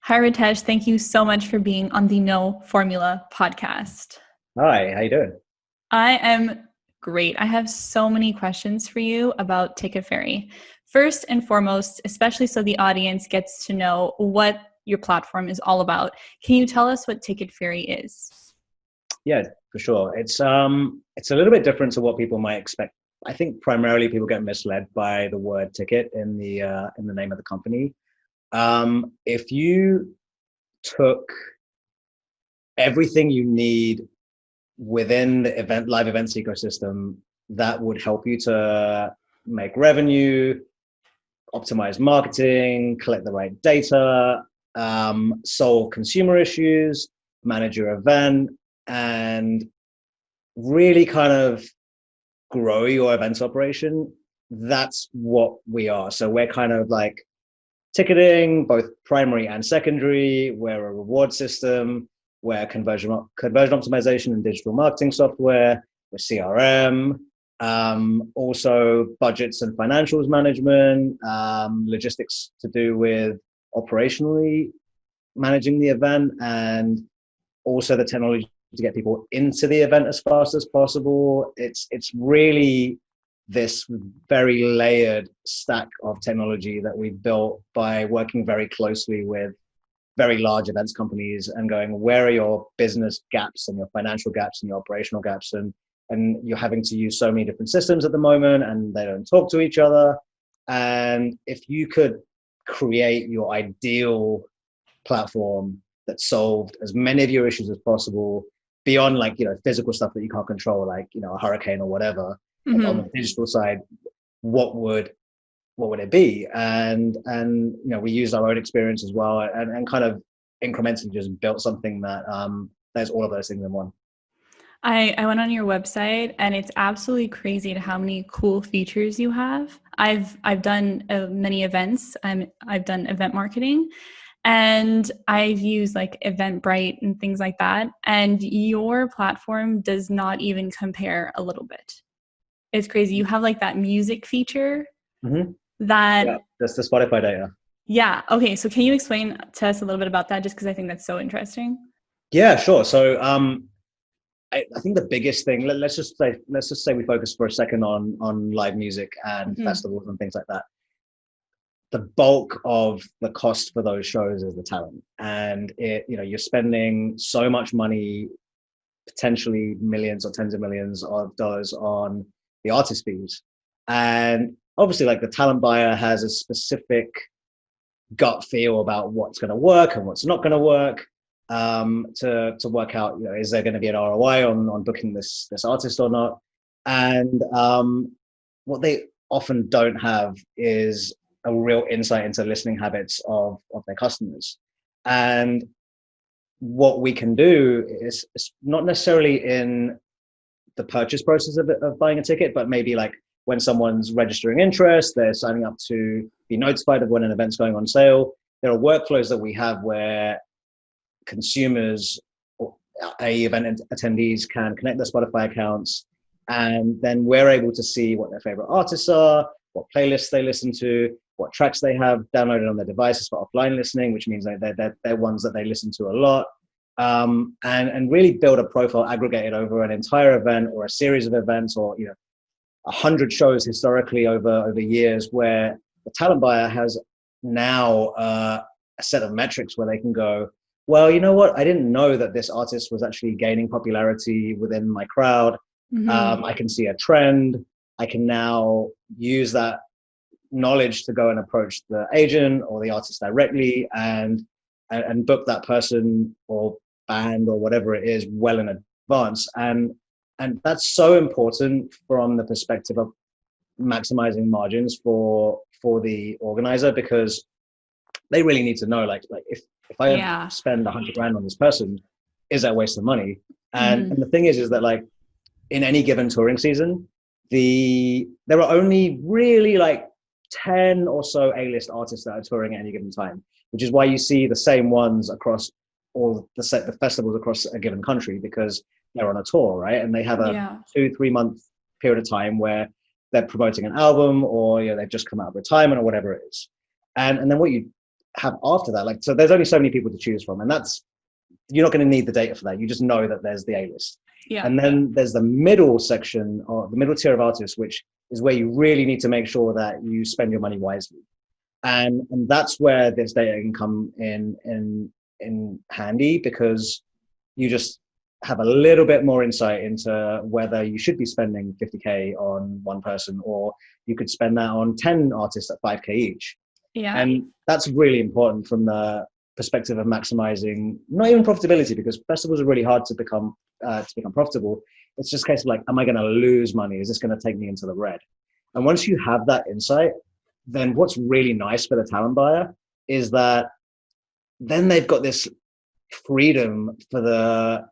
Hi, Ritesh. Thank you so much for being on the No Formula podcast. Hi, how you doing? I am great. I have so many questions for you about TicketFairy. First and foremost, especially so the audience gets to know what your platform is all about, can you tell us what TicketFairy is? Yeah, for sure. It's a little bit different to what people might expect. I think primarily people get misled by the word ticket in the name of the company. If you took everything you need within the live events ecosystem, that would help you to make revenue, optimize marketing, collect the right data, solve consumer issues, manage your event, and really kind of grow your events operation. That's what we are. So we're kind of like ticketing, both primary and secondary. We're a reward system. We're conversion optimization and digital marketing software. We're CRM. Also budgets and financials management, logistics to do with operationally managing the event, and also the technology to get people into the event as fast as possible. It's really this very layered stack of technology that we've built by working very closely with very large events companies and going, where are your business gaps and your financial gaps and your operational gaps? And you're having to use so many different systems at the moment and they don't talk to each other. And if you could create your ideal platform that solved as many of your issues as possible beyond physical stuff that you can't control, like, a hurricane or whatever, like on the digital side, what would it be? And we used our own experience as well and kind of incrementally just built something that there's all of those things in one. I went on your website and it's absolutely crazy to how many cool features you have. I've done many events. I've done event marketing, and I've used like Eventbrite and things like that. And your platform does not even compare a little bit. It's crazy. You have like that music feature Mm-hmm. that. Yeah, that's the Spotify data. Yeah. Okay. So can you explain to us a little bit about that? Just because I think that's so interesting. Yeah, sure. So I think the biggest thing, let's just say we focus for a second on live music and festivals and things like that. The bulk of the cost for those shows is the talent, and you're spending so much money, potentially millions or tens of millions of dollars on the artist fees, and obviously like the talent buyer has a specific gut feel about what's going to work and what's not going to work, to work out, is there going to be an ROI on booking this artist or not? And what they often don't have is a real insight into listening habits of their customers. And what we can do is not necessarily in the purchase process of buying a ticket, but maybe like when someone's registering interest, they're signing up to be notified of when an event's going on sale. There are workflows that we have where consumers or event attendees can connect their Spotify accounts, and then we're able to see what their favorite artists are, what playlists they listen to, what tracks they have downloaded on their devices for offline listening, which means they're ones that they listen to a lot, and really build a profile aggregated over an entire event or a series of events, or 100 shows historically over years, where the talent buyer has now a set of metrics where they can go, well, you know what? I didn't know that this artist was actually gaining popularity within my crowd. I can see a trend. I can now use that knowledge to go and approach the agent or the artist directly and book that person or band or whatever it is well in advance. And that's so important from the perspective of maximizing margins for the organizer, because they really need to know, like if I spend 100 grand on this person, is that a waste of money? And the thing is that like in any given touring season, there are only really like 10 or so A-list artists that are touring at any given time, which is why you see the same ones across all the festivals across a given country, because they're on a tour, right? And they have a 2-3 month period of time where they're promoting an album, or they've just come out of retirement or whatever it is. And then what you have after that. Like, so there's only so many people to choose from, and that's, you're not going to need the data for that. You just know that there's the A-list. Yeah. And then there's the middle section, or the middle tier of artists, which is where you really need to make sure that you spend your money wisely. And that's where this data can come in handy, because you just have a little bit more insight into whether you should be spending 50K on one person, or you could spend that on 10 artists at 5K each. Yeah. And that's really important from the perspective of maximizing, not even profitability, because festivals are really hard to become profitable. It's just a case of like, am I going to lose money? Is this going to take me into the red? And once you have that insight, then what's really nice for the talent buyer is that then they've got this freedom for the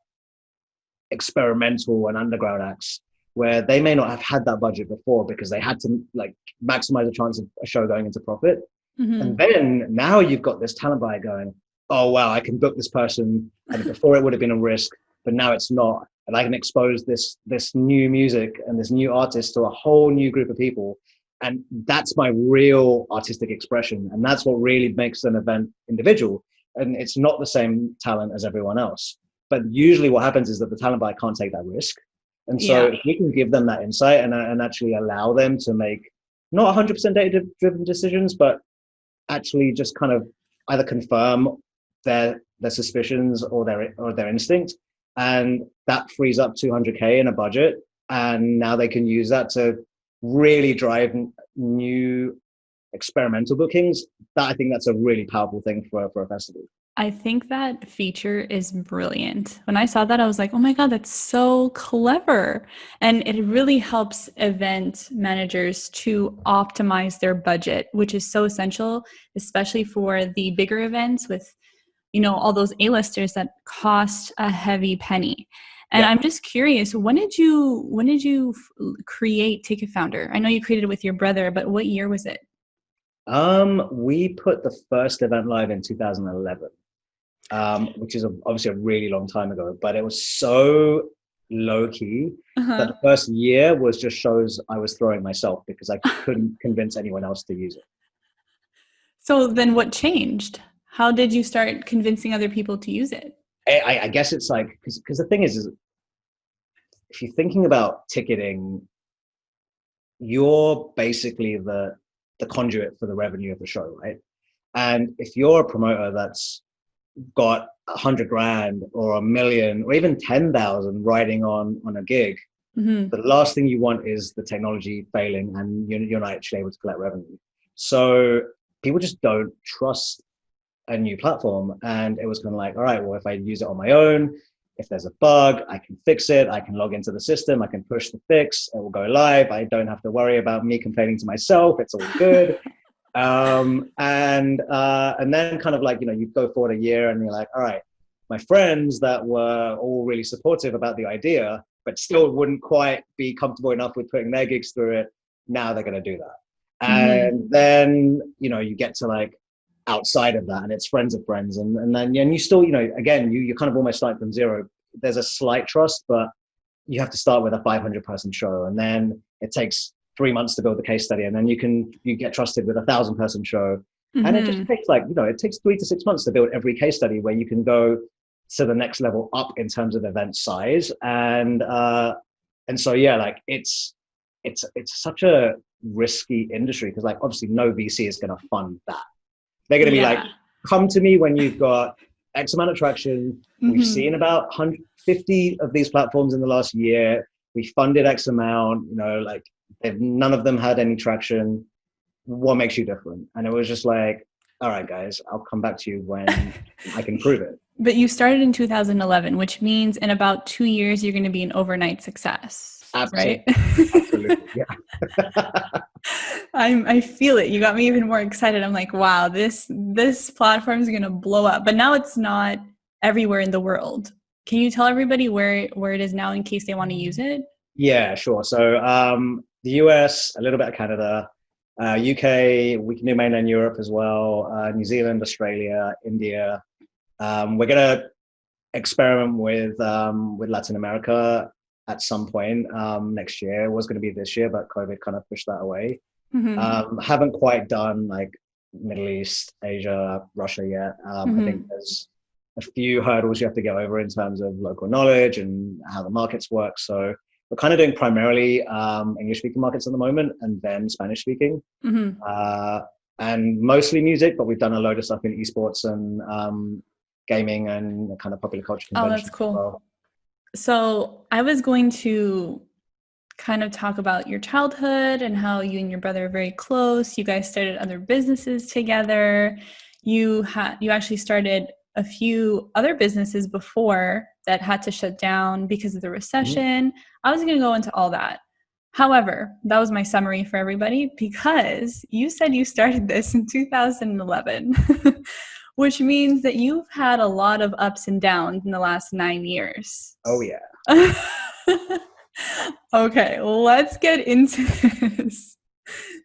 experimental and underground acts, where they may not have had that budget before because they had to like maximize the chance of a show going into profit. Mm-hmm. And then now you've got this talent buyer going, oh wow, I can book this person, and before it would have been a risk, but now it's not, and I can expose this new music and this new artist to a whole new group of people. And that's my real artistic expression, and that's what really makes an event individual. And it's not the same talent as everyone else, but usually what happens is that the talent buyer can't take that risk. And so if we can give them that insight and actually allow them to make not 100% data driven decisions, but actually just kind of either confirm their suspicions or their instinct, and that frees up 200K in a budget, and now they can use that to really drive new experimental bookings. That, I think that's a really powerful thing for a festival. I think that feature is brilliant. When I saw that, I was like, oh my God, that's so clever. And it really helps event managers to optimize their budget, which is so essential, especially for the bigger events with, you know, all those A-listers that cost a heavy penny. And I'm just curious, when did you create TicketFounder? I know you created it with your brother, but what year was it? We put the first event live in 2011. Which is obviously a really long time ago, but it was so low key that the first year was just shows I was throwing myself because I couldn't convince anyone else to use it. So then what changed? How did you start convincing other people to use it? I guess it's like, because the thing is if you're thinking about ticketing, you're basically the conduit for the revenue of the show, right? And if you're a promoter that's got 100 grand or 1 million or even 10,000 riding on a gig, the last thing you want is the technology failing and you're not actually able to collect revenue. So people just don't trust a new platform. And it was kind of like, all right, well, if I use it on my own, if there's a bug, I can fix it. I can log into the system. I can push the fix. It will go live. I don't have to worry about me complaining to myself. It's all good. And then kind of like, you know, you go forward a year and you're like, all right, my friends that were all really supportive about the idea, but still wouldn't quite be comfortable enough with putting their gigs through it, now they're going to do that. And then, you know, you get to like outside of that and it's friends of friends. And then you still, you know, again, you kind of almost start from zero. There's a slight trust, but you have to start with a 500 person show. And then it takes 3 months to build the case study. And then you get trusted with 1,000 person show. And it just takes like, you know, it takes 3 to 6 months to build every case study where you can go to the next level up in terms of event size. And so, yeah, like it's such a risky industry because like, obviously no VC is going to fund that. They're going to be like, come to me when you've got X amount of traction. We've seen about 150 of these platforms in the last year. We funded X amount, you know, like none of them had any traction. What makes you different? And it was just like, all right, guys, I'll come back to you when I can prove it. But you started in 2011, which means in about 2 years, you're going to be an overnight success. Absolutely. Right? Absolutely. Yeah. I feel it. You got me even more excited. I'm like, wow, this platform is going to blow up. But now it's not everywhere in the world. Can you tell everybody where it is now in case they want to use it? Yeah, sure. So the US, a little bit of Canada, UK, we can do mainland Europe as well, New Zealand, Australia, India. We're going to experiment with Latin America at some point next year. It was going to be this year, but COVID kind of pushed that away. Haven't quite done like Middle East, Asia, Russia yet. I think there's a few hurdles you have to get over in terms of local knowledge and how the markets work. So we're kind of doing primarily English-speaking markets at the moment, and then Spanish-speaking, and mostly music. But we've done a load of stuff in esports and gaming and kind of popular culture conventions. Oh, that's cool. As well. So I was going to kind of talk about your childhood and how you and your brother are very close. You guys started other businesses together. You actually started a few other businesses before that had to shut down because of the recession. I was going to go into all that. However, that was my summary for everybody, because you said you started this in 2011, which means that you've had a lot of ups and downs in the last 9 years. Oh, yeah. Okay, let's get into this.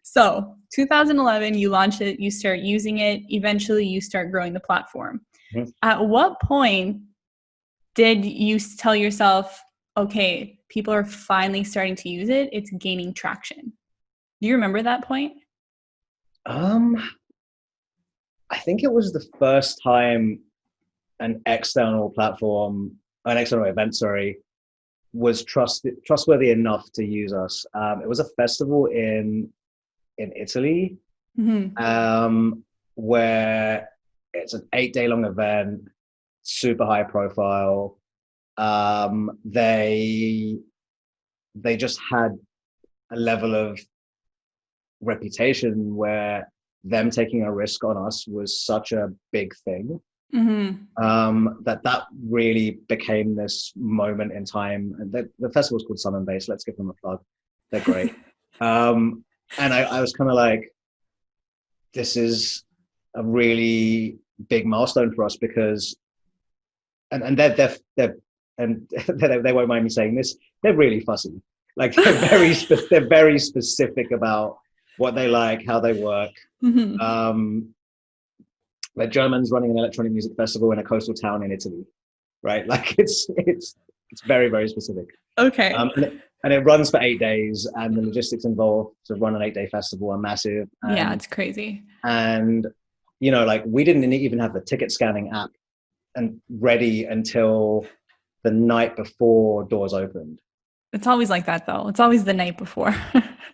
So 2011, you launch it, you start using it, eventually you start growing the platform. At what point did you tell yourself, okay, people are finally starting to use it, it's gaining traction? Do you remember that point? I think it was the first time an external event, was trustworthy enough to use us. It was a festival in Italy, where it's an 8-day long event, super high profile. They just had a level of reputation where them taking a risk on us was such a big thing. That really became this moment in time. The festival's called Sun and Base. Let's give them a plug. They're great. And I was kind of like, this is a really big milestone for us, because, and they're and they won't mind me saying this, they're really fussy. Like they're very specific about what they like, how they work. They're Germans running an electronic music festival in a coastal town in Italy, right? Like it's very, very specific. Okay. And it runs for 8 days, and the logistics involved to run an 8-day festival are massive. Yeah, it's crazy. And like we didn't even have the ticket scanning app and ready until the night before doors opened. It's always like that, though. It's always the night before.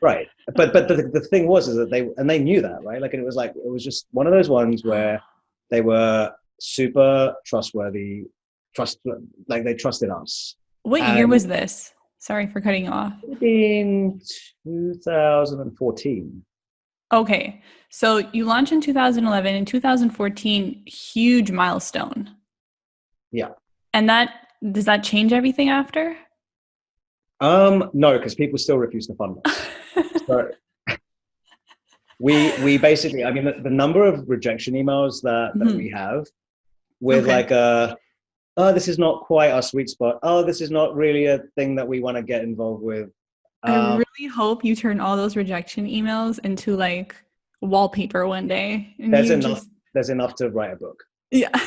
Right. But the thing was that they knew that, right? Like, and it was just one of those ones where they were super trustworthy, like they trusted us. What year was this? Sorry for cutting you off. In 2014. Okay. So you launched in 2011. In 2014, huge milestone. Yeah. And does that change everything after? No, because people still refuse to fund us. So we basically, I mean, the number of rejection emails that we have with oh, this is not quite our sweet spot. Oh, this is not really a thing that we want to get involved with. I really hope you turn all those rejection emails into like wallpaper one day. And there's enough to write a book. Yeah.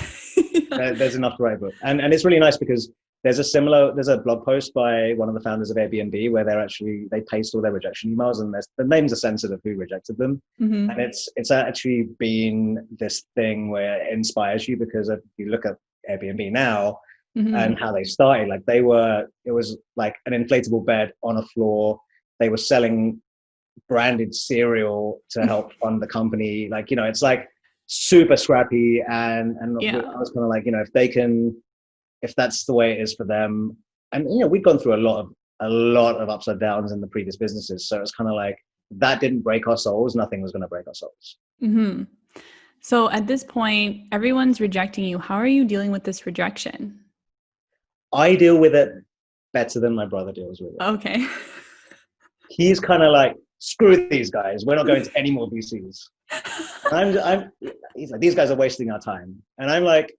There's enough to write a book. And it's really nice because there's a blog post by one of the founders of Airbnb where they paste all their rejection emails, and the names are censored of who rejected them. And it's actually been this thing where it inspires you, because if you look at Airbnb now and how they started, like it was like an inflatable bed on a floor. They were selling branded cereal to help fund the company. Like, it's like super scrappy. And I was kind of like, if that's the way it is for them. And, we'd gone through a lot of ups and downs in the previous businesses. So it's kind of like, that didn't break our souls. Nothing was going to break our souls. So at this point, everyone's rejecting you. How are you dealing with this rejection? I deal with it better than my brother deals with it. Okay. He's kind of like, screw these guys. We're not going to any more VCs. He's like, these guys are wasting our time. And I'm like,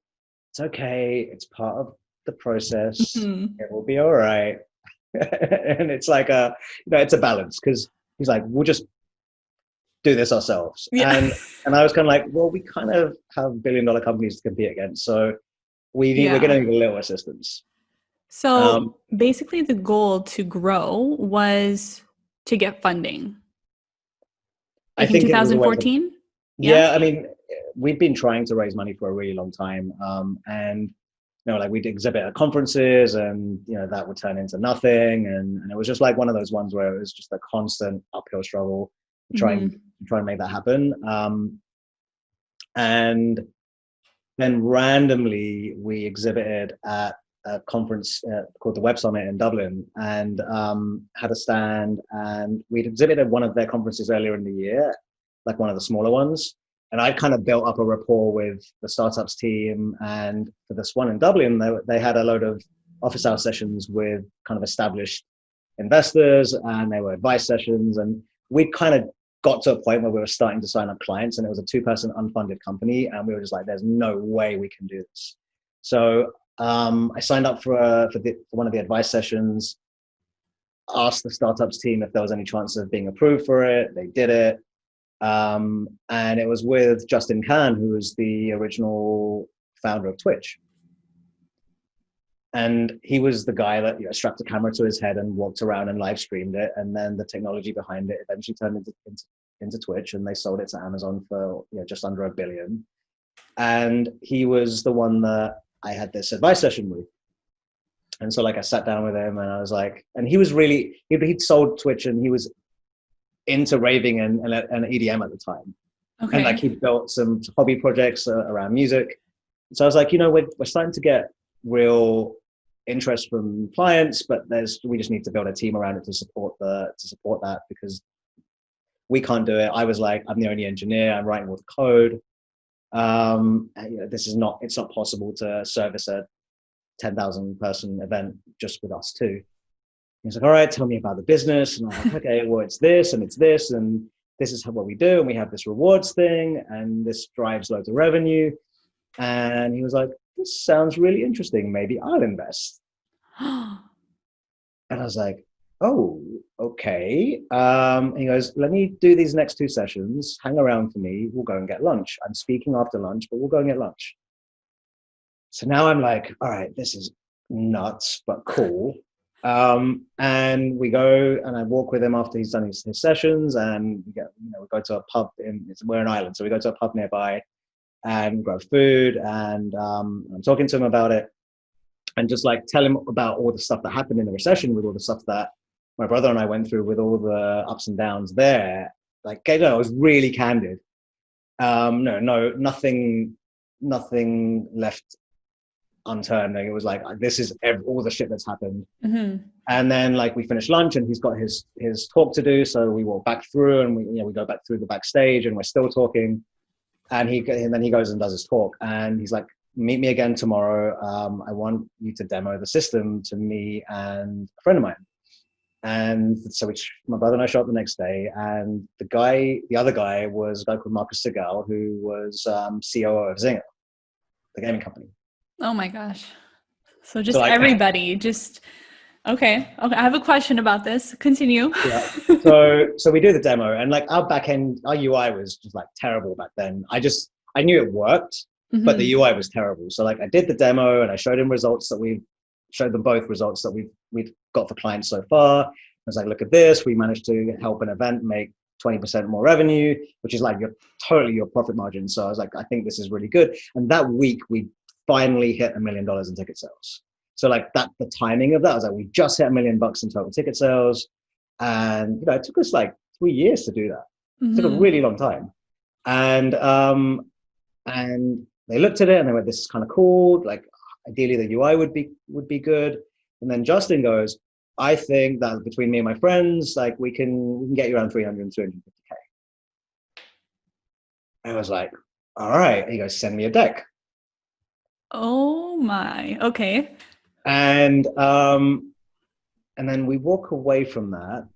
it's okay. It's part of the process. It will be all right. And it's like it's a balance, because he's like, we'll just do this ourselves. And I was kind of like, well, we kind of have billion-dollar companies to compete against, so we're going to need a little assistance. So basically the goal to grow was to get funding. Like in 2014? Yeah. Yeah, I mean, we've been trying to raise money for a really long time, and like we'd exhibit at conferences, and that would turn into nothing, and it was just like one of those ones where it was just a constant uphill struggle to try and make that happen. And then randomly we exhibited at a conference called the Web Summit in Dublin, and had a stand, and we'd exhibited at one of their conferences earlier in the year, like one of the smaller ones. And I kind of built up a rapport with the startups team. And for this one in Dublin, they had a load of office hour sessions with kind of established investors, and they were advice sessions. And we kind of got to a point where we were starting to sign up clients, and it was a 2-person unfunded company. And we were just like, there's no way we can do this. So I signed up for one of the advice sessions, asked the startups team if there was any chance of being approved for it. They did it. And it was with Justin Kan, who was the original founder of Twitch. And he was the guy that strapped a camera to his head and walked around and live streamed it. And then the technology behind it eventually turned into Twitch, and they sold it to Amazon for just under $1 billion. And he was the one that I had this advice session with. And so I sat down with him, and I was like, and he was really, he'd sold Twitch, and he was into raving and EDM at the time. Okay. And he built some hobby projects around music. So I was like, we're starting to get real interest from clients, but we just need to build a team around it to support that, because we can't do it. I was like, I'm the only engineer, I'm writing all the code. It's not possible to service a 10,000 person event just with us two. He's like, all right, tell me about the business. And I'm like, okay, well, it's this, and this is what we do. And we have this rewards thing, and this drives loads of revenue. And he was like, this sounds really interesting. Maybe I'll invest. And I was like, oh, okay. He goes, let me do these next 2 sessions. Hang around for me. We'll go and get lunch. I'm speaking after lunch, but we'll go and get lunch. So now I'm like, all right, this is nuts, but cool. And we go, and I walk with him after he's done his sessions, and we go to a pub we're an island. So we go to a pub nearby and grab food, and I'm talking to him about it, and just tell him about all the stuff that happened in the recession, with all the stuff that my brother and I went through, with all the ups and downs there. I was really candid. Nothing left unturned. It was this is all the shit that's happened. Mm-hmm. And then we finished lunch, and he's got his talk to do, so we walk back through, and we go back through the backstage, and we're still talking, and then he goes and does his talk, and he's like, meet me again tomorrow. I want you to demo the system to me and a friend of mine. And so my brother and I show up the next day, and the other guy was a guy called Marcus Segal, who was COO of Zynga, the gaming company. Oh my gosh. So everybody just, okay. I have a question about this. Continue. Yeah. So we do the demo, and our backend, our UI was just terrible back then. I knew it worked, mm-hmm. but the UI was terrible. So I did the demo, and I showed him showed them both results that we've got for clients so far. I was like, look at this. We managed to help an event make 20% more revenue, which is your profit margin. So I was like, I think this is really good. And that week we finally hit $1 million in ticket sales. So the timing of that, I was like, we just hit $1 million in total ticket sales. And, it took us 3 years to do that. Mm-hmm. It took a really long time. And they looked at it, and they went, this is kind of cool. Ideally the UI would be good. And then Justin goes, I think that between me and my friends, we can get you around 300 and 250K. I was like, all right. He goes, send me a deck. Oh my, okay. And then we walk away from that,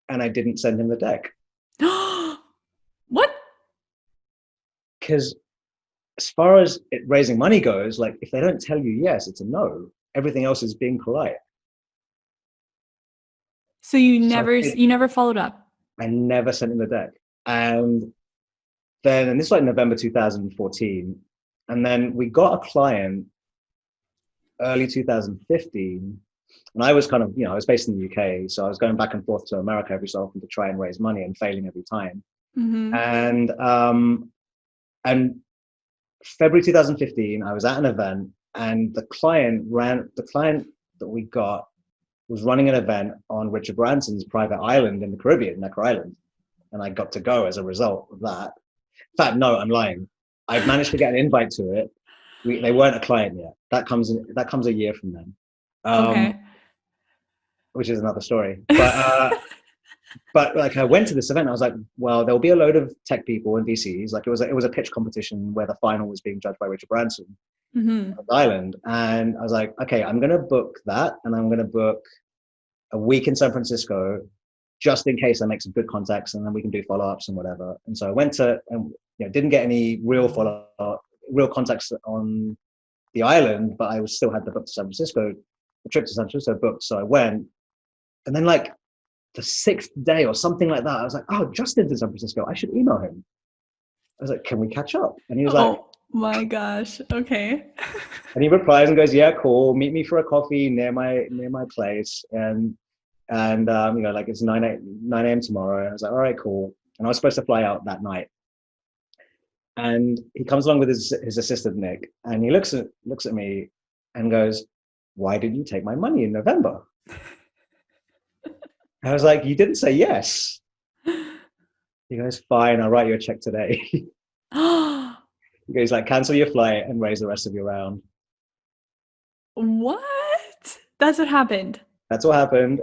and I didn't send him the deck. What? Because as far as raising money goes, if they don't tell you yes, it's a no. Everything else is being polite. So you never followed up? I never sent him the deck. And this is November 2014. And then we got a client early 2015. And I was kind of, I was based in the UK. So I was going back and forth to America every so often to try and raise money, and failing every time. And and February 2015, I was at an event, and the client that we got was running an event on Richard Branson's private island in the Caribbean, Necker Island, and I got to go as a result of that. In fact, no, I'm lying. I've managed to get an invite to it. They weren't a client yet. That comes a year from then, Okay. which is another story. But like I went to this event, I was like, well, there'll be a load of tech people and VCs. Like it was a pitch competition where the final was being judged by Richard Branson on the island, and I was like, okay, I'm gonna book that, and I'm gonna book a week in San Francisco, just in case I make some good contacts, and then we can do follow-ups and whatever. And so I went to, and didn't get any real contacts on the island, but I still had the book to San Francisco, the trip to San Francisco booked. So I went, and then like the 6th day or something like that, I was like, oh, Justin's in San Francisco, I should email him. I was like, can we catch up? And he was like, Oh my gosh. Okay. and he replies and goes, yeah, cool, meet me for a coffee near my place. And like it's 9 a.m. tomorrow. And I was like, all right, cool. And I was supposed to fly out that night. And he comes along with his assistant, Nick, and he looks at me and goes, why did you take my money in November? I was like, you didn't say yes. He goes, fine, I'll write you a check today. He goes, like, cancel your flight and raise the rest of your round. What? That's what happened. That's what happened.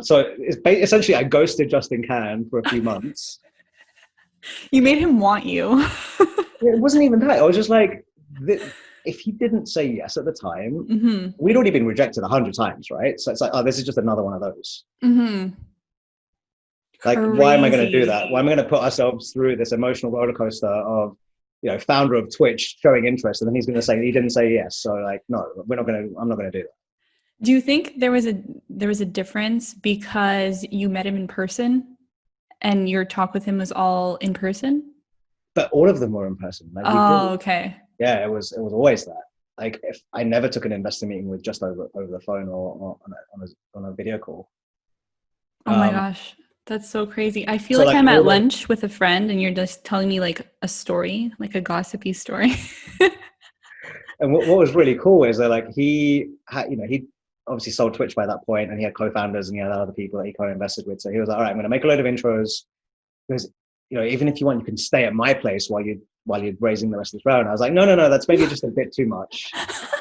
So essentially, I ghosted Justin Can for a few months. You made him want you. It wasn't even that. I was just like, if he didn't say yes at the time, we'd already been rejected 100 times, right? So it's like, oh, this is just another one of those. Like, Crazy. why am I going to do that? Why am I going to put ourselves through this emotional roller coaster of, founder of Twitch showing interest, and then he's going to say he didn't say yes. So like, no, I'm not going to do that. Do you think there was a difference because you met him in person and your talk with him was all in person? But all of them were in person. Like, okay. Yeah, it was always that. Like, if I never took an investor meeting with just over the phone or on a video call. Oh my gosh, that's so crazy. I feel So like I'm at lunch with a friend and you're just telling me like a story, like a gossipy story. And what was really cool is that like he obviously sold Twitch by that point, and he had co-founders and he had other people that he co-invested with. So he was like, all right, I'm going to make a load of intros because, even if you want, you can stay at my place while you're raising the rest of this round. I was like, no, that's maybe just a bit too much.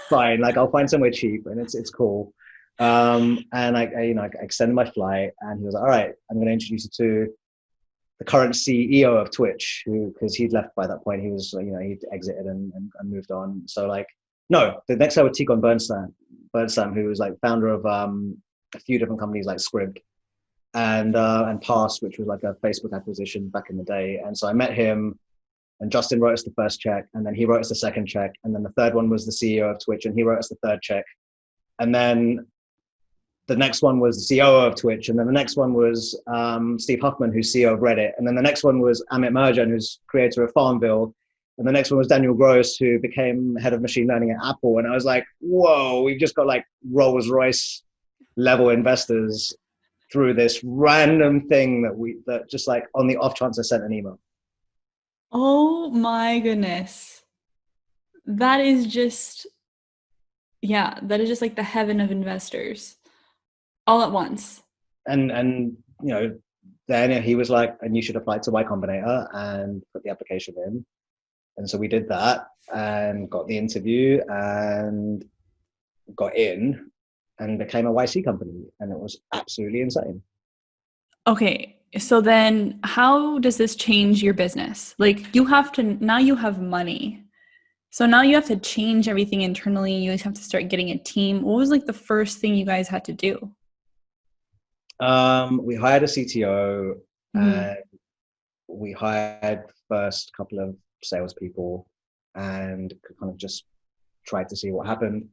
Fine. Like, I'll find somewhere cheap and it's cool. And I extended my flight, and he was like, all right, I'm going to introduce you to the current CEO of Twitch, because he'd left by that point. He was, he'd exited and moved on. So like, no, the next guy was Tigran Bernstam, who was like founder of a few different companies like Scribd and Pass, which was like a Facebook acquisition back in the day. And so I met him, and Justin wrote us the first check, and then he wrote us the second check, and then the third one was the CEO of Twitch, and he wrote us the third check. And then the next one was the COO of Twitch, and then the next one was Steve Huffman, who's CEO of Reddit, and then the next one was Amit Merjan, who's creator of Farmville, and the next one was Daniel Gross, who became head of machine learning at Apple. And I was like, whoa, we've just got like Rolls-Royce level investors through this random thing that just like on the off chance I sent an email. Oh my goodness. That is just like the heaven of investors all at once. And then he was like, and you should apply to Y Combinator and put the application in. And so we did that and got the interview and got in and became a YC company. And it was absolutely insane. Okay. So then how does this change your business? Like now you have money. So now you have to change everything internally. You guys have to start getting a team. What was like the first thing you guys had to do? We hired a CTO and we hired first couple of salespeople and kind of just tried to see what happened.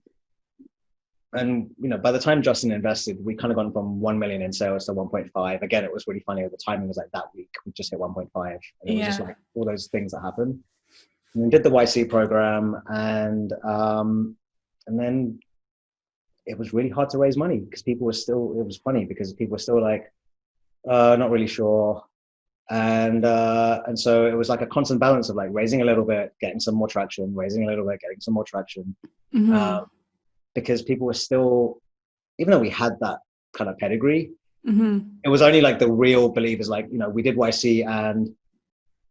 And, by the time Justin invested, we kind of gone from 1 million in sales to 1.5. Again, it was really funny. The timing was like that week, we just hit 1.5. And it was just like all those things that happened. And we did the YC program, and then it was really hard to raise money because it was funny because people were still like, not really sure. And so it was like a constant balance of like raising a little bit, getting some more traction, raising a little bit, getting some more traction. Mm-hmm. Because people were still, even though we had that kind of pedigree, Mm-hmm. it was only like the real believers, like, you know, we did YC and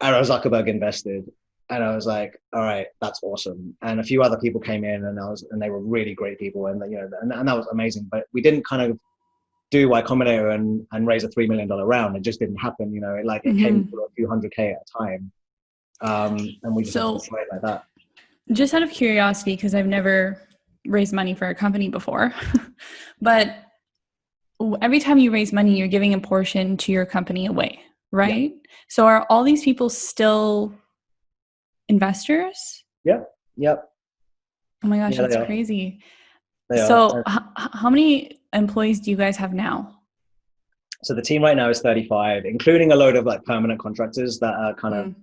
Aaron Zuckerberg invested. And I was like, all right, that's awesome. And a few other people came in, and they were really great people. And, you know, and that was amazing. But we didn't kind of do Y Combinator and raise a $3 million round. It just didn't happen. You know, it came to a few hundred K at a time. And we just had to play it like that. Just out of curiosity, because I've never raised money for a company before, but every time you raise money, you're giving a portion to your company away, right? Yeah. So are all these people still investors? Yep. Oh my gosh, that's crazy. So how many employees do you guys have now? So the team right now is 35, including a load of like permanent contractors that are kind of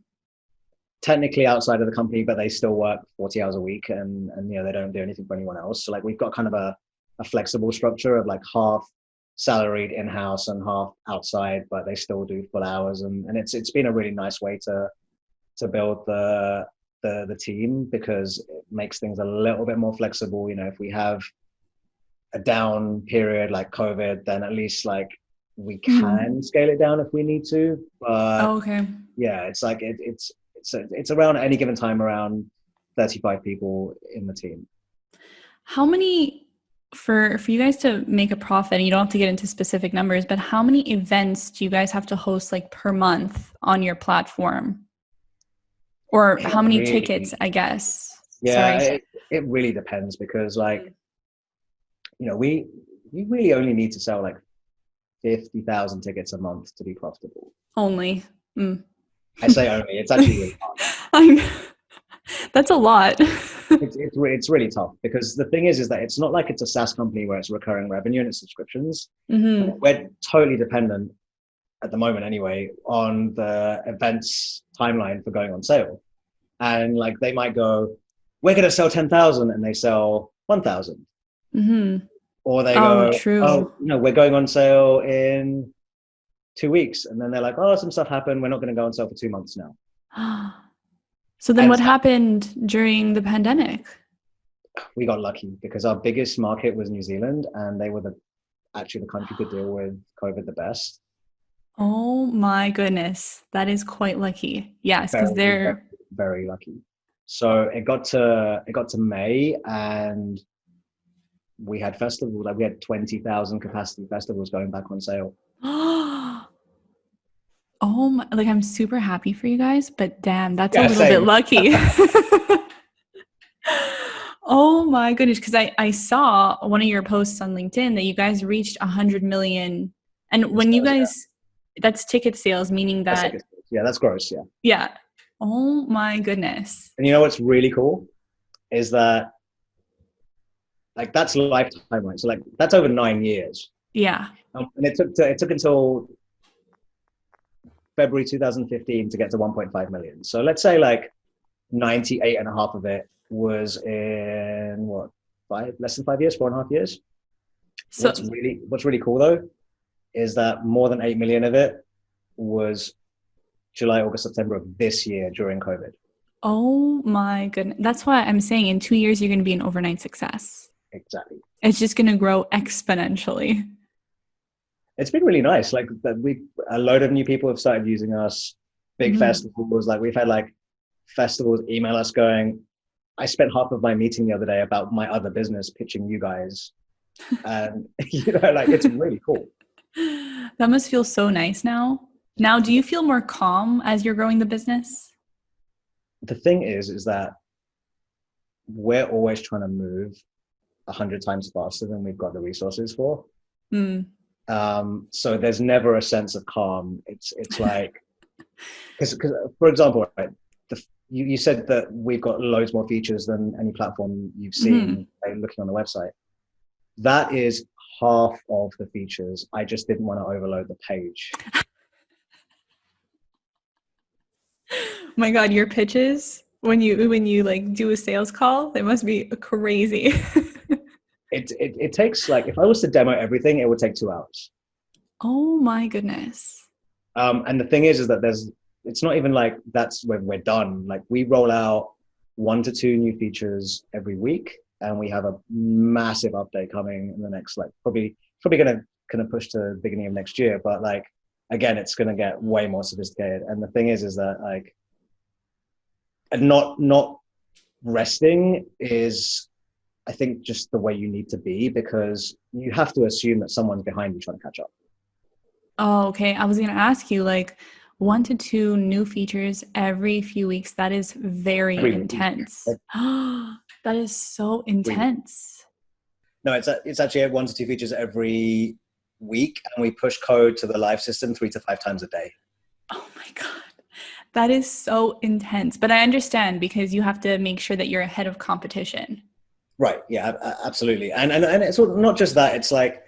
technically outside of the company, but they still work 40 hours a week, and you know, they don't do anything for anyone else. So like we've got kind of a flexible structure of like half salaried in-house and half outside, but they still do full hours. And it's been a really nice way to build the team, because it makes things a little bit more flexible. You know, if we have a down period like COVID, then at least like we can scale it down if we need to. But yeah, it's like it's around at any given time around 35 people in the team. How many, for you guys to make a profit, and you don't have to get into specific numbers, but how many events do you guys have to host like per month on your platform? Or how many tickets, I guess? Yeah, it really depends, because like, you know, we really only need to sell like 50,000 tickets a month to be profitable. Only. I say only. It's actually really hard. I know. That's a lot. It's really tough, because the thing is that it's not like it's a SaaS company where it's recurring revenue and it's subscriptions. We're totally dependent at the moment anyway on the events timeline for going on sale. And like they might go, we're going to sell 10,000, and they sell 1,000. Or they go, oh, no, we're going on sale in 2 weeks. And then they're like, oh, some stuff happened. We're not going to go on sale for 2 months now. So then what happened during the pandemic? We got lucky, because our biggest market was New Zealand, and they were actually the country to deal with COVID the best. Oh my goodness. That is quite lucky. Yes, because they're very lucky. So it got to May, and we had festivals, like we had 20,000 capacity festivals going back on sale. Oh my, like I'm super happy for you guys, but damn, that's a little bit lucky. Oh my goodness, because I saw one of your posts on LinkedIn that you guys reached 100 million. And when you guys, that's ticket sales, meaning that... That's gross, yeah. Yeah. Oh my goodness. And you know what's really cool is that like that's lifetime, right? So like that's over 9 years. Yeah. And it took until February 2015 to get to 1.5 million. So let's say like 98.5 of it was in less than 5 years, 4.5 years. So what's really cool though is that more than 8 million of it was July, August, September of this year during COVID. Oh my goodness. That's why I'm saying in 2 years, you're going to be an overnight success. Exactly. It's just going to grow exponentially. It's been really nice. Like a load of new people have started using us. Big festivals. Like we've had like festivals email us going, I spent half of my meeting the other day about my other business pitching you guys. And you know, like it's really cool. That must feel so nice now. Now, do you feel more calm as you're growing the business? The thing is that we're always trying to move 100 times faster than we've got the resources for. So there's never a sense of calm. It's like, because for example, right, you said that we've got loads more features than any platform you've seen looking on the website. That is half of the features. I just didn't want to overload the page. Oh my God, your pitches when you like do a sales call, they must be crazy. It takes, like, if I was to demo everything, it would take 2 hours. Oh my goodness. And the thing is that it's not even like that's when we're done. Like we roll out 1 to 2 new features every week, and we have a massive update coming in the next, like probably gonna push to the beginning of next year. But like, again, it's gonna get way more sophisticated. And the thing is that like, not resting is, I think, just the way you need to be, because you have to assume that someone's behind you trying to catch up. Oh, okay. I was going to ask you, like, 1 to 2 new features every few weeks. That is very intense. That is so intense. No, it's actually 1 to 2 features every week, and we push code to the live system 3 to 5 times a day. Oh my God. That is so intense. But I understand, because you have to make sure that you're ahead of competition. Right. Yeah, absolutely. And it's not just that. It's like,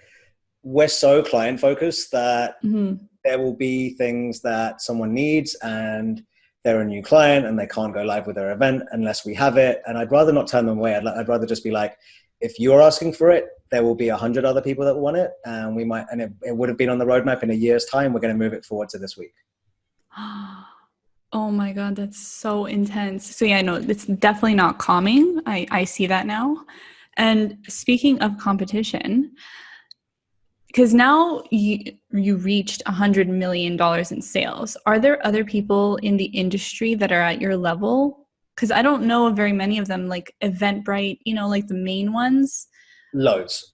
we're so client focused that there will be things that someone needs, and they're a new client and they can't go live with their event unless we have it. And I'd rather not turn them away. I'd rather just be like, if you're asking for it, there will be 100 other people that want it, and we might, and it would have been on the roadmap in a year's time. We're going to move it forward to this week. Oh my God, that's so intense. So yeah, no, it's definitely not calming. I see that now. And speaking of competition, because now you reached $100 million in sales. Are there other people in the industry that are at your level? Because I don't know of very many of them, like Eventbrite, like the main ones. Loads.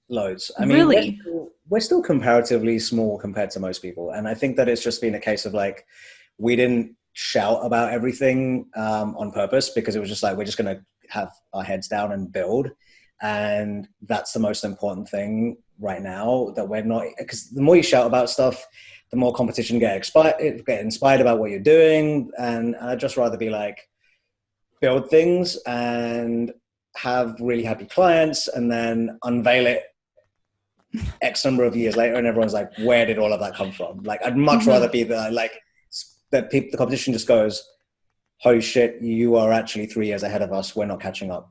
I mean, really? we're still comparatively small compared to most people. And I think that it's just been a case of like, we didn't shout about everything on purpose, because it was just like, we're just going to have our heads down and build. And that's the most important thing right now, that we're not, because the more you shout about stuff, the more competition get inspired about what you're doing. And I'd just rather be like, build things and have really happy clients, and then unveil it X number of years later, and everyone's like, where did all of that come from? Like, I'd much rather be the competition just goes, holy shit, you are actually 3 years ahead of us, we're not catching up.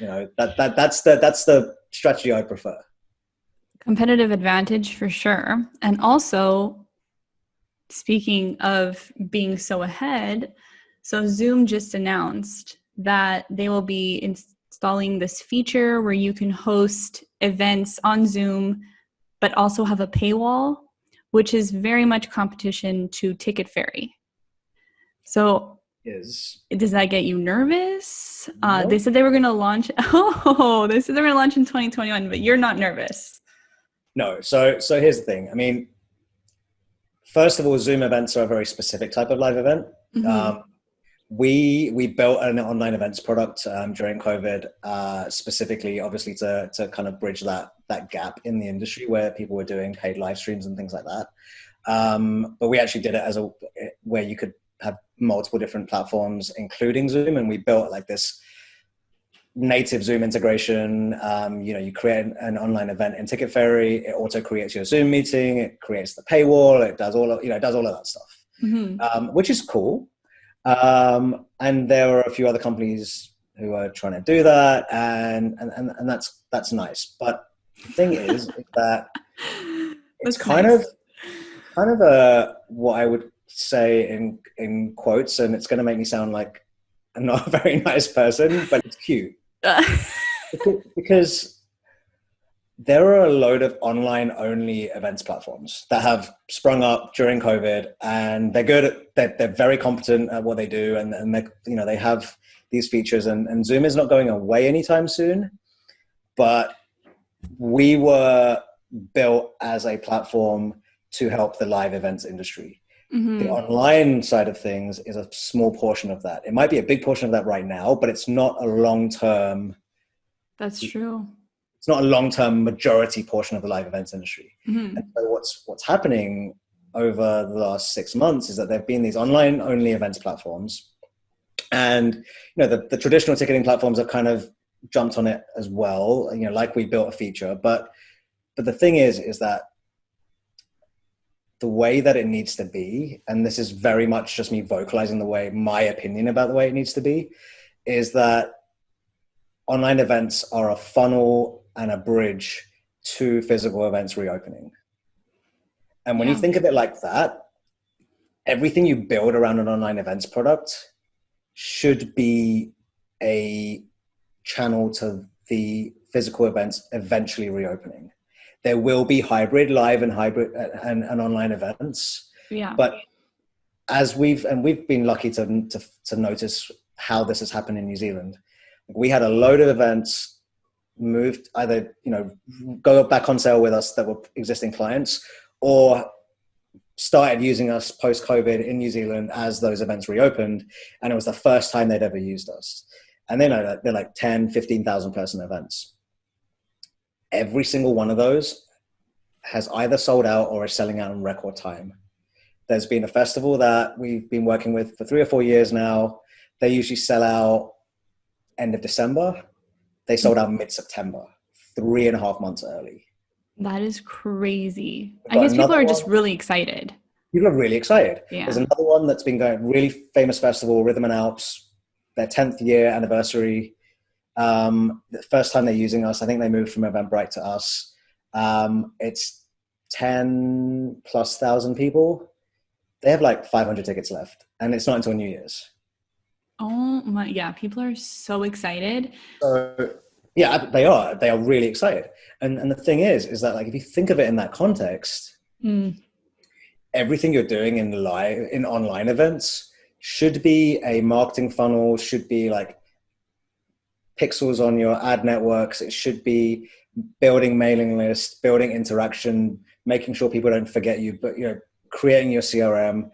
That's the strategy I prefer. Competitive advantage for sure. And also, speaking of being so ahead, so Zoom just announced that they will be installing this feature where you can host events on Zoom, but also have a paywall, which is very much competition to TicketFairy. So does that get you nervous? Nope. They said they were going to launch. They said they were going to launch in 2021, but you're not nervous. No. So here's the thing. I mean, first of all, Zoom events are a very specific type of live event. We built an online events product during COVID, specifically, obviously, to kind of bridge that gap in the industry where people were doing paid live streams and things like that. But we actually did it where you could have multiple different platforms, including Zoom, and we built like this native Zoom integration. You create an online event in TicketFairy, it auto creates your Zoom meeting, it creates the paywall, it does all of that stuff, which is cool. And there are a few other companies who are trying to do that, and that's nice. But the thing is that it's kind of what I would say in quotes, and it's going to make me sound like I'm not a very nice person, but it's cute. Because there are a load of online only events platforms that have sprung up during COVID, and they're good they're very competent at what they do, and they have these features, and Zoom is not going away anytime soon. But we were built as a platform to help the live events industry. The online side of things is a small portion of that. It might be a big portion of that right now, but it's not a long-term. That's true. It's not a long-term majority portion of the live events industry. And so what's happening over the last 6 months is that there've been these online only events platforms, and the traditional ticketing platforms have kind of jumped on it as well. Like we built a feature, but the thing is that the way that it needs to be, and this is very much just me vocalizing my opinion about the way it needs to be, is that online events are a funnel and a bridge to physical events reopening. And when you think of it like that, everything you build around an online events product should be a channel to the physical events eventually reopening. There will be hybrid live and hybrid and online events. Yeah. But as we've been lucky to notice how this has happened in New Zealand. We had a load of events moved, either, go back on sale with us that were existing clients, or started using us post-COVID in New Zealand as those events reopened. And it was the first time they'd ever used us. And they're like 10, 15,000 person events. Every single one of those has either sold out or is selling out in record time. There's been a festival that we've been working with for 3 or 4 years now. They usually sell out end of December. They sold out mid-September, 3.5 months early. That is crazy. I guess people are just really excited. People are really excited. Yeah. There's another one that's been going, really famous festival, Rhythm and Alps, their 10th year anniversary. The first time they're using us, I think they moved from Eventbrite to us. It's 10,000+ people. They have like 500 tickets left, and it's not until New Year's. Oh my, yeah. People are so excited. So yeah, they are really excited. And the thing is that, like, if you think of it in that context, everything you're doing in online events should be a marketing funnel, should be like pixels on your ad networks. It should be building mailing lists, building interaction, making sure people don't forget you, but creating your CRM.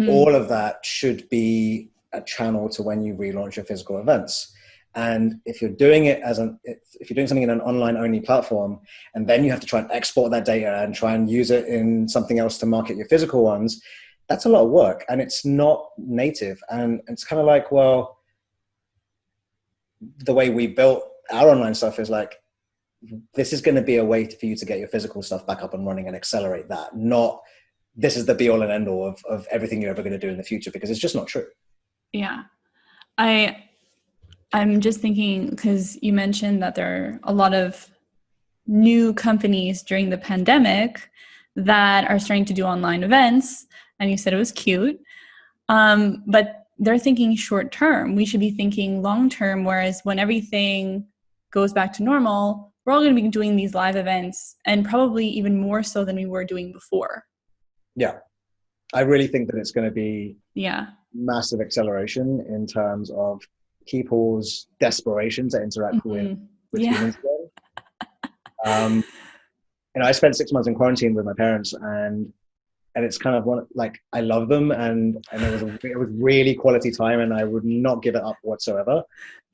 All of that should be a channel to when you relaunch your physical events. And if you're doing it if you're doing something in an online only platform, and then you have to try and export that data and try and use it in something else to market your physical ones, that's a lot of work, and it's not native. And it's kind of like, well, the way we built our online stuff is like, this is going to be a way for you to get your physical stuff back up and running and accelerate that. Not this is the be all and end all of everything you're ever going to do in the future, because it's just not true. Yeah. I'm just thinking, because you mentioned that there are a lot of new companies during the pandemic that are starting to do online events, and you said it was cute. But they're thinking short term. We should be thinking long term, whereas when everything goes back to normal, we're all going to be doing these live events, and probably even more so than we were doing before. Yeah. I really think that it's going to be massive acceleration in terms of people's desperation to interact with humans again. I spent 6 months in quarantine with my parents, and it's kind of like, I love them, and it was really quality time, and I would not give it up whatsoever.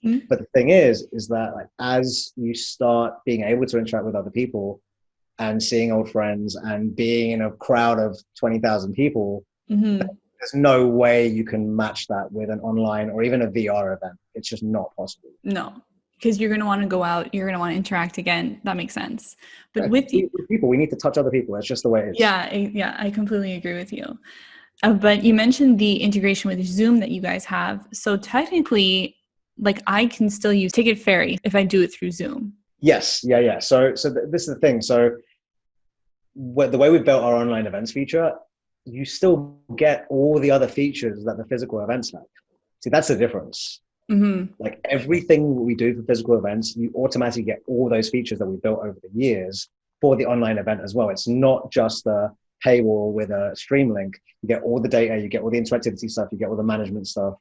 But the thing is that, like, as you start being able to interact with other people and seeing old friends and being in a crowd of 20,000 people, there's no way you can match that with an online or even a VR event. It's just not possible. No, because you're going to want to go out. You're going to want to interact again. That makes sense. But with people, we need to touch other people. It's just the way it is. Yeah, I completely agree with you. But you mentioned the integration with Zoom that you guys have. So technically, like, I can still use TicketFairy if I do it through Zoom. Yes. Yeah. So this is the thing. So the way we built our online events feature, you still get all the other features that the physical events have. See, that's the difference. Like, everything we do for physical events, you automatically get all those features that we built over the years for the online event as well. It's not just a paywall with a stream link. You get all the data, you get all the interactivity stuff, you get all the management stuff,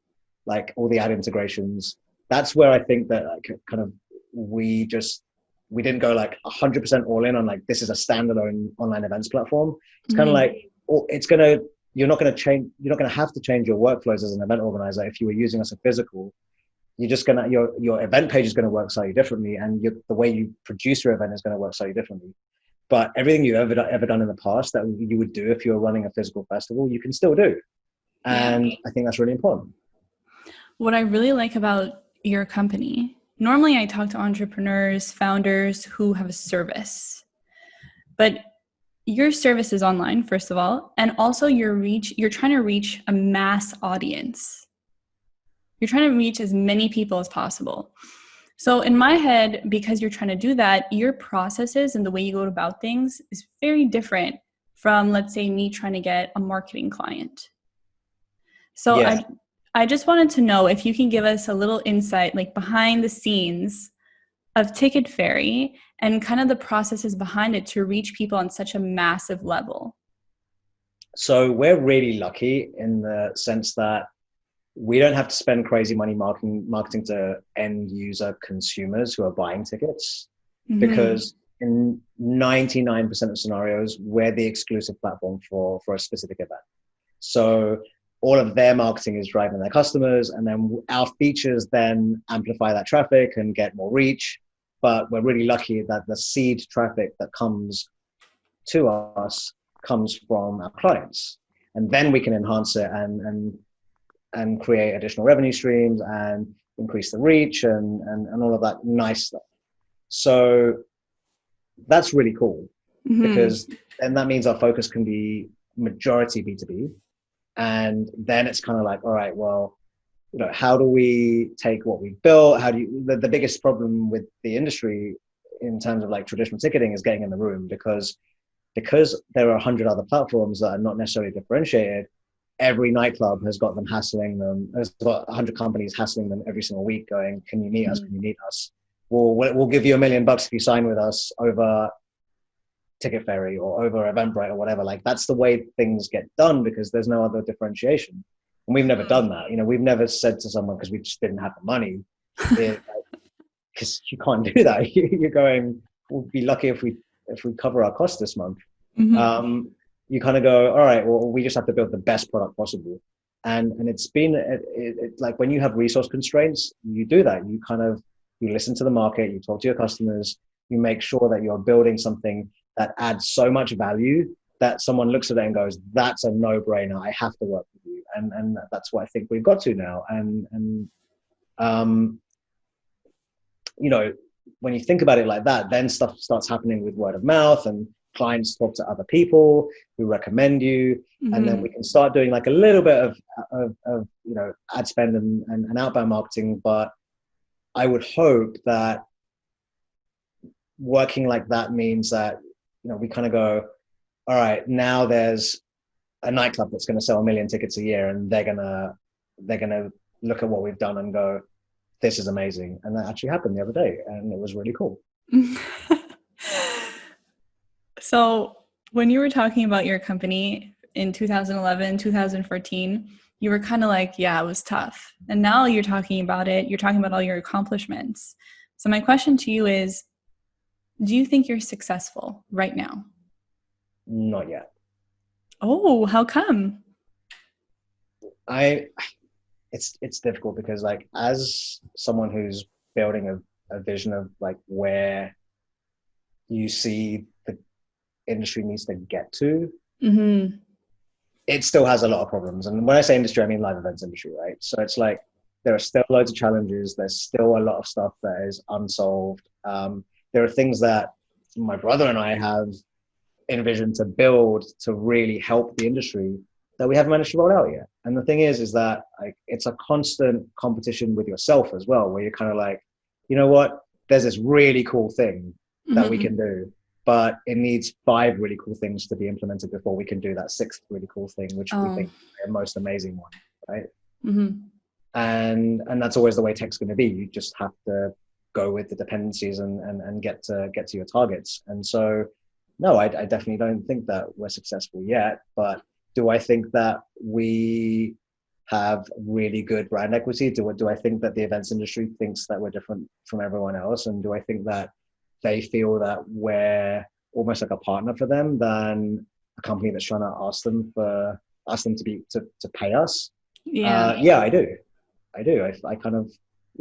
like all the ad integrations. That's where I think that, like, kind of we didn't go like 100% all in on, like, this is a standalone online events platform. It's kind of like, you're not going to have to change your workflows as an event organizer. If you were using us a physical, you're just your event page is going to work slightly differently, and the way you produce your event is going to work slightly differently. But everything you've ever done in the past that you would do if you were running a physical festival, you can still do. And I think that's really important. What I really like about your company, normally I talk to entrepreneurs, founders who have a service, but your service is online, first of all, and also you're trying to reach a mass audience. You're trying to reach as many people as possible. So in my head, because you're trying to do that, your processes and the way you go about things is very different from, let's say, me trying to get a marketing client. So Yeah. I just wanted to know if you can give us a little insight, like behind the scenes of TicketFairy and kind of the processes behind it to reach people on such a massive level. So we're really lucky in the sense that we don't have to spend crazy money marketing to end user consumers who are buying tickets, because in 99% of scenarios, we're the exclusive platform for a specific event. So all of their marketing is driving their customers, and then our features then amplify that traffic and get more reach. But we're really lucky that the seed traffic that comes to us comes from our clients. And then we can enhance it and create additional revenue streams and increase the reach and all of that nice stuff. So that's really cool, because then that means our focus can be majority B2B. And then it's kind of like, all right, well, how do we take what we've built? How do you, the biggest problem with the industry in terms of like traditional ticketing is getting in the room, because there are 100 other platforms that are not necessarily differentiated. Every nightclub has got them hassling them. There's got 100 companies hassling them every single week going, can you meet us? Can you meet us? We'll give you $1 million if you sign with us over TicketFairy or over Eventbrite or whatever. Like, that's the way things get done, because there's no other differentiation. And we've never done that. We've never said to someone, because we just didn't have the money, because you can't do that. You're going, we'll be lucky if we cover our costs this month. You kind of go, all right, well, we just have to build the best product possible. And it's been like, when you have resource constraints, you do that. You listen to the market, you talk to your customers, you make sure that you're building something that adds so much value that someone looks at it and goes, that's a no-brainer. I have to work with you. And that's what I think we've got to now. And when you think about it like that, then stuff starts happening with word of mouth, and clients talk to other people who recommend you. And then we can start doing like a little bit of ad spend and outbound marketing. But I would hope that working like that means that, we kind of go, all right, now there's a nightclub that's going to sell 1 million tickets a year, and they're going to look at what we've done and go, this is amazing. And that actually happened the other day, and it was really cool. So when you were talking about your company in 2011, 2014, you were kind of like, yeah, it was tough. And now you're talking about it. You're talking about all your accomplishments. So my question to you is, do you think you're successful right now? Not yet. Oh, how come? It's difficult, because like, as someone who's building a vision of like where you see the industry needs to get to, it still has a lot of problems. And when I say industry, I mean live events industry, right? So it's like, there are still loads of challenges. There's still a lot of stuff that is unsolved. There are things that my brother and I have envisioned to build to really help the industry that we haven't managed to roll out yet. And the thing is that like, it's a constant competition with yourself as well, where you're kind of like, you know what, there's this really cool thing that we can do, but it needs 5 really cool things to be implemented before we can do that 6th really cool thing, which we think is the most amazing one, right? And that's always the way tech's going to be. You just have to go with the dependencies and get to your targets. And so, no, I definitely don't think that we're successful yet. But do I think that we have really good brand equity? Do I think that the events industry thinks that we're different from everyone else? And do I think that they feel that we're almost like a partner for them than a company that's trying to ask them to pay us? Yeah, I do. I kind of,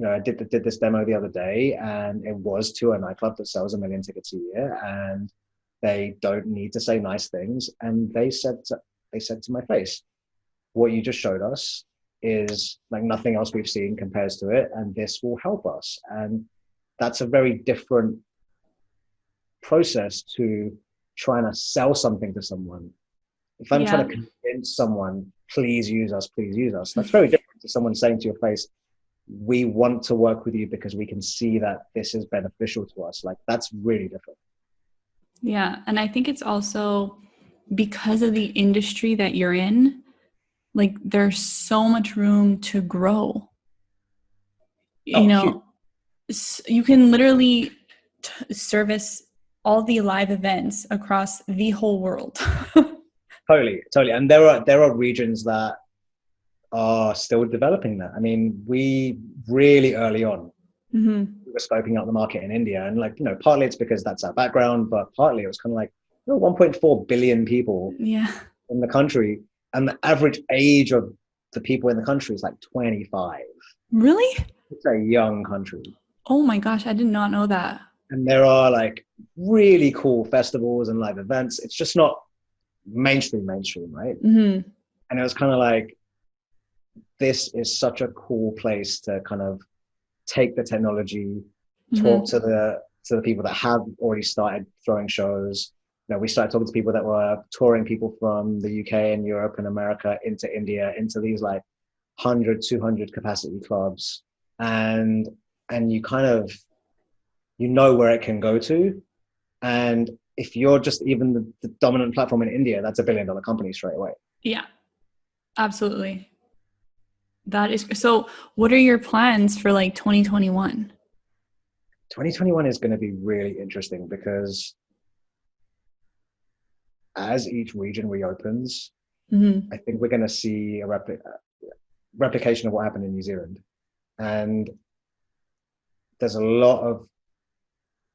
I did this demo the other day, and it was to a nightclub that sells 1 million tickets a year, and they don't need to say nice things. And they said to my face, what you just showed us is like nothing else we've seen compares to it, and this will help us. And that's a very different process to trying to sell something to someone. If I'm trying to convince someone, please use us, that's very different to someone saying to your face, we want to work with you because we can see that this is beneficial to us. Like, that's really different. Yeah. And I think it's also because of the industry that you're in, like there's so much room to grow. Oh, You know, you can literally service all the live events across the whole world. totally. And there are regions that are still developing that. I mean, we really early on, we were scoping out the market in India, and like, partly it's because that's our background, but partly it was kind of like, 1.4 billion people in the country, and the average age of the people in the country is like 25. Really? It's a young country. Oh my gosh, I did not know that. And there are like really cool festivals and live events. It's just not mainstream, right? And it was kind of like, this is such a cool place to kind of take the technology, talk to the people that have already started throwing shows. We started talking to people that were touring people from the UK and Europe and America into India, into these like 100, 200 capacity clubs. And you kind of, where it can go to. And if you're just even the dominant platform in India, that's $1 billion company straight away. Yeah, absolutely. That is so. What are your plans for like 2021? 2021 is going to be really interesting because as each region reopens, I think we're going to see a replication of what happened in New Zealand. And there's a lot of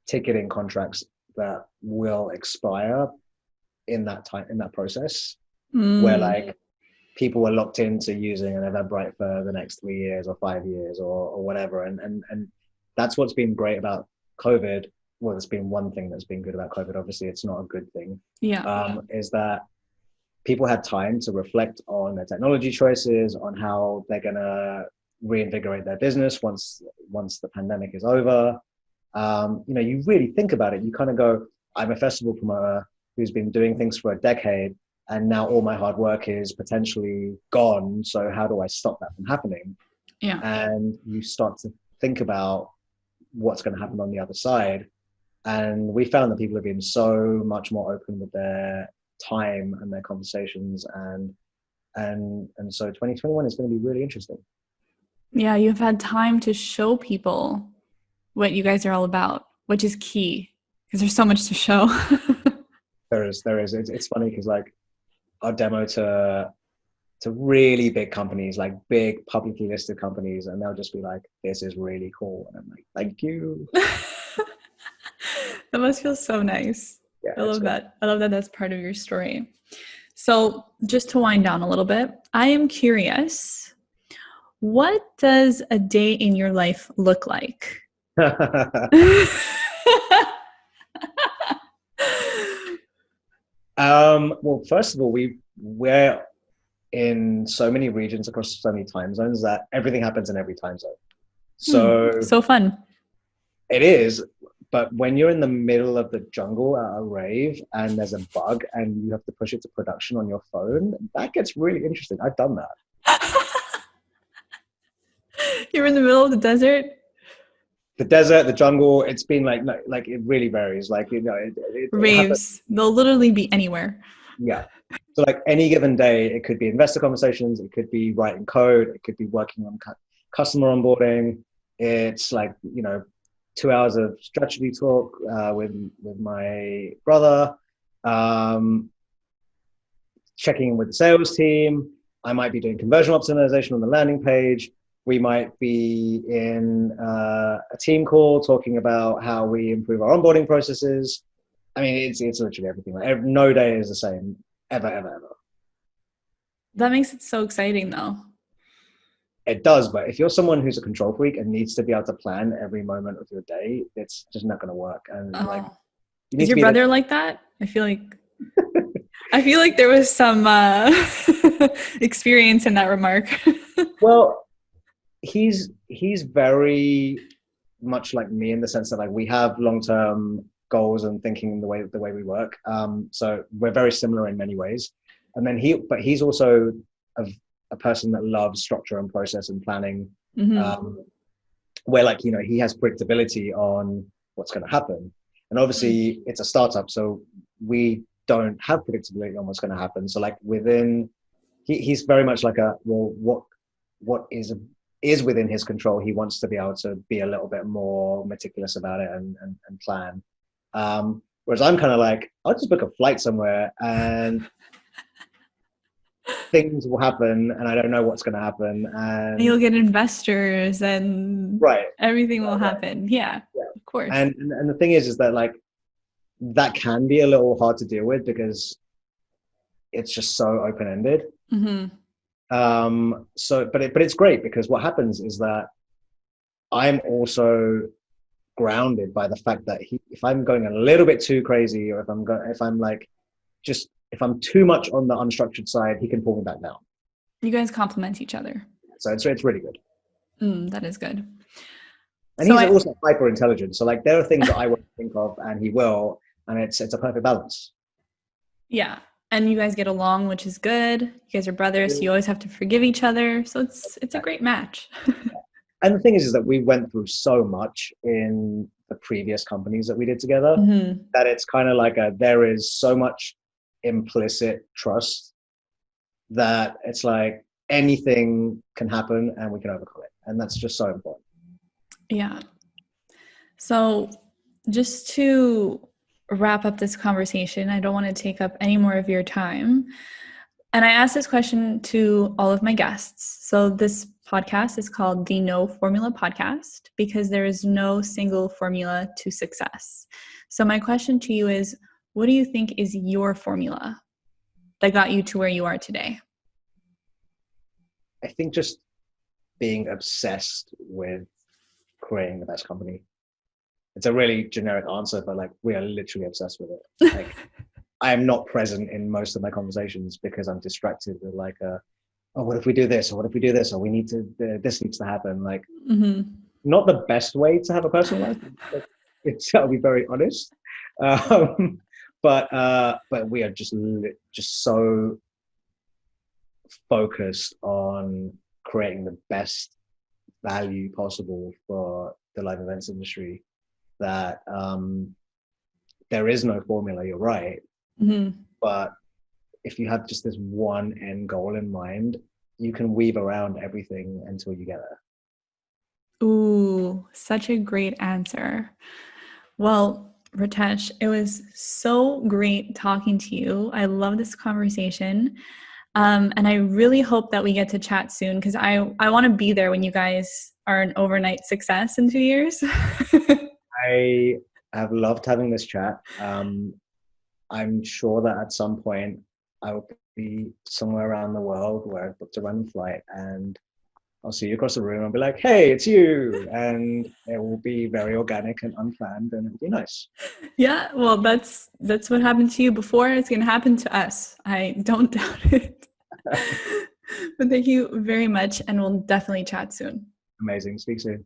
ticketing contracts that will expire in that time, in that process, where like people were locked into using an Eventbrite for the next 3 years or 5 years or whatever. And that's what's been great about COVID. Well, it's been one thing that's been good about COVID. Obviously, it's not a good thing. Is that people had time to reflect on their technology choices, on how they're going to reinvigorate their business once the pandemic is over. You really think about it. You kind of go, I'm a festival promoter who's been doing things for a decade, and now all my hard work is potentially gone. So how do I stop that from happening? And you start to think about what's going to happen on the other side. And we found that people have been so much more open with their time and their conversations. And so 2021 is going to be really interesting. Yeah, you've had time to show people what you guys are all about, which is key because there's so much to show. There is. It's funny because like our demo to really big companies, like big publicly listed companies, and they'll just be like, this is really cool. And I'm like, thank you. That must feel so nice. Yeah, I love that. I love that that's part of your story. So just to wind down a little bit, I am curious, what does a day in your life look like? Well, first of all, we're in so many regions across so many time zones that everything happens in every time zone. So fun. It is. But when you're in the middle of the jungle at a rave and there's a bug and you have to push it to production on your phone, that gets really interesting. I've done that. You're in the middle of the desert? The desert, the jungle, it's been like it really varies. Like, raves, they'll literally be anywhere. Yeah. So like any given day, it could be investor conversations, it could be writing code, it could be working on customer onboarding. It's like, 2 hours of strategy talk with my brother, checking in with the sales team. I might be doing conversion optimization on the landing page. We might be in a team call talking about how we improve our onboarding processes. I mean, it's literally everything. Like, no day is the same, ever. That makes it so exciting, though. It does, but if you're someone who's a control freak and needs to be able to plan every moment of your day, it's just not going to work. And is your brother like that? I feel like there was some experience in that remark. Well, he's very much like me in the sense that like we have long-term goals and thinking the way we work. So we're very similar in many ways. And then he's also a person that loves structure and process and planning, where like, he has predictability on what's going to happen. And obviously it's a startup, so we don't have predictability on what's going to happen. So like within he's very much like what is within his control. He wants to be able to be a little bit more meticulous about it and plan. Whereas I'm kind of like, I'll just book a flight somewhere and things will happen and I don't know what's going to happen. And you'll get investors and everything will happen. Yeah, of course. And the thing is that like, that can be a little hard to deal with because it's just so open-ended. But it's great because what happens is that I'm also grounded by the fact that if I'm going a little bit too crazy, or if I'm too much on the unstructured side, he can pull me back down. You guys complement each other. So it's really good. That is good. And he's also hyper intelligent. So like there are things that I won't think of and he will, and it's a perfect balance. Yeah. And you guys get along, which is good. You guys are brothers, so you always have to forgive each other. So it's a great match. And the thing is that we went through so much in the previous companies that we did together that it's kind of like there is so much implicit trust that it's like anything can happen and we can overcome it. And that's just so important. Yeah. So just to wrap up this conversation, I don't want to take up any more of your time. And I asked this question to all of my guests. So this podcast is called the No Formula Podcast because there is no single formula to success. So my question to you is, what do you think is your formula that got you to where you are today? I think just being obsessed with creating the best company. It's a really generic answer, but like we are literally obsessed with it. Like I am not present in most of my conversations because I'm distracted with like, oh, what if we do this? Or what if we do this? Or we need to, this needs to happen. Like not the best way to have a personal life. I'll be very honest. But we are just so focused on creating the best value possible for the live events industry that there is no formula, you're right. But if you have just this one end goal in mind, you can weave around everything until you get there. Ooh, such a great answer. Well, Ritesh, it was so great talking to you. I love this conversation. And I really hope that we get to chat soon because I want to be there when you guys are an overnight success in 2 years. I have loved having this chat. I'm sure that at some point I will be somewhere around the world where I've booked a random flight and I'll see you across the room and be like, hey, it's you. And it will be very organic and unplanned and it'll be nice. Yeah, well, that's what happened to you before. It's going to happen to us. I don't doubt it. But thank you very much. And we'll definitely chat soon. Amazing. Speak soon.